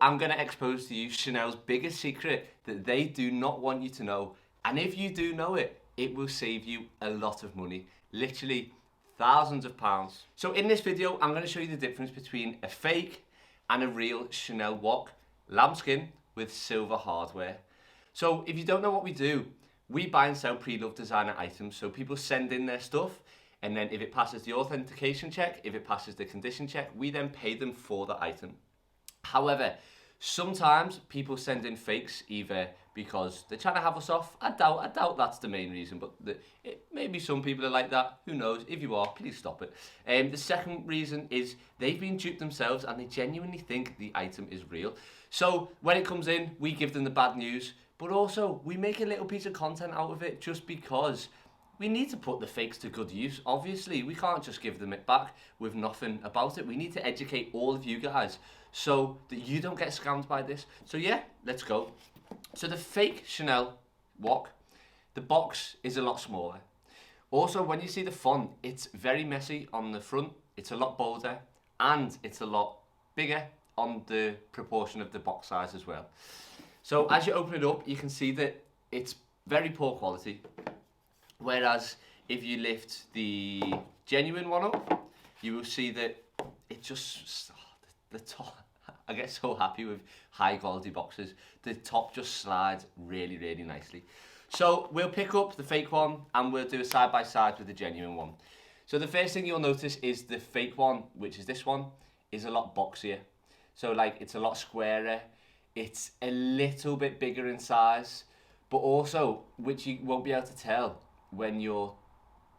I'm going to expose to you Chanel's biggest secret that they do not want you to know. And if you do know it, it will save you a lot of money. Literally thousands of pounds. So in this video, I'm going to show you the difference between a fake and a real Chanel watch, lambskin with silver hardware. So if you don't know what we do, we buy and sell pre-loved designer items. So people send in their stuff, and then if it passes the authentication check, if it passes the condition check, we then pay them for the item. However, sometimes people send in fakes either because they're trying to have us off. I doubt that's the main reason, but maybe some people are like that. Who knows? If you are, please stop it. The second reason is they've been duped themselves and they genuinely think the item is real. So when it comes in, we give them the bad news, but also we make a little piece of content out of it just because we need to put the fakes to good use. Obviously, we can't just give them it back with nothing about it. We need to educate all of you guys so that you don't get scammed by this. So yeah, let's go. So the fake Chanel watch, the box is a lot smaller. Also, when you see the font, it's very messy on the front. It's a lot bolder and it's a lot bigger on the proportion of the box size as well. So as you open it up, you can see that it's very poor quality. Whereas if you lift the genuine one up, you will see that it just, the top, I get so happy with high quality boxes. The top just slides really, really nicely. So we'll pick up the fake one and we'll do a side by side with the genuine one. So the first thing you'll notice is the fake one, which is this one, is a lot boxier. So like it's a lot squarer. It's a little bit bigger in size, but also, which you won't be able to tell when you're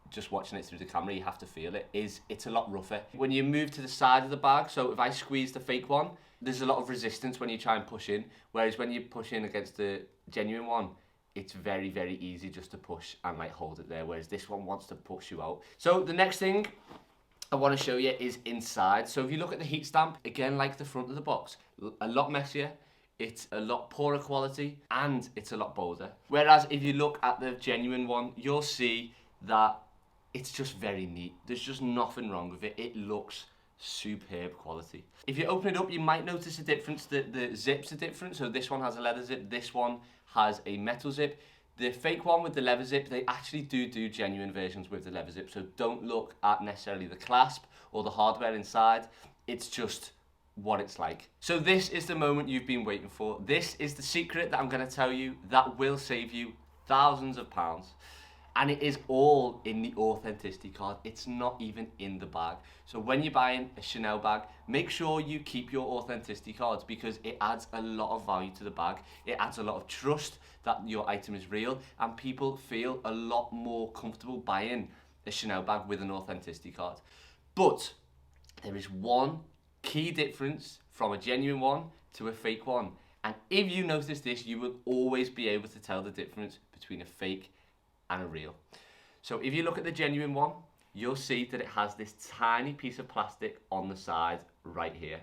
just watching it through the camera, you have to feel it, is it's a lot rougher. When you move to the side of the bag, so if I squeeze the fake one, there's a lot of resistance when you try and push in, whereas when you push in against the genuine one, it's very, very easy just to push and like hold it there, whereas this one wants to push you out. So the next thing I want to show you is inside. So if you look at the heat stamp, again, like the front of the box, a lot messier. It's a lot poorer quality and it's a lot bolder. Whereas if you look at the genuine one, you'll see that it's just very neat. There's just nothing wrong with it. It looks superb quality. If you open it up, you might notice a difference. The zips are different. So this one has a leather zip, this one has a metal zip. The fake one with the leather zip, they actually do genuine versions with the leather zip. So don't look at necessarily the clasp or the hardware inside. It's just what it's like. So this is the moment you've been waiting for. This is the secret that I'm going to tell you that will save you thousands of pounds. And it is all in the authenticity card. It's not even in the bag. So when you're buying a Chanel bag, make sure you keep your authenticity cards because it adds a lot of value to the bag. It adds a lot of trust that your item is real and people feel a lot more comfortable buying a Chanel bag with an authenticity card. But there is one key difference from a genuine one to a fake one. And if you notice this, you will always be able to tell the difference between a fake and a real. So if you look at the genuine one, you'll see that it has this tiny piece of plastic on the side right here.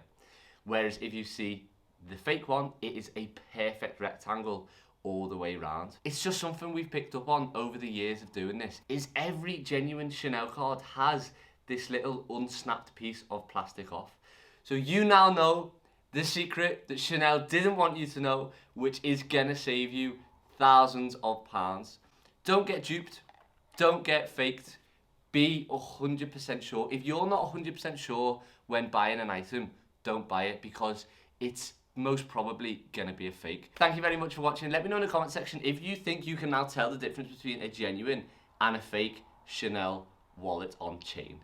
Whereas if you see the fake one, it is a perfect rectangle all the way around. It's just something we've picked up on over the years of doing this, is every genuine Chanel card has this little unsnapped piece of plastic off. So you now know the secret that Chanel didn't want you to know, which is gonna save you thousands of pounds. Don't get duped, don't get faked, be 100% sure. If you're not 100% sure when buying an item, don't buy it because it's most probably gonna be a fake. Thank you very much for watching. Let me know in the comment section if you think you can now tell the difference between a genuine and a fake Chanel wallet on chain.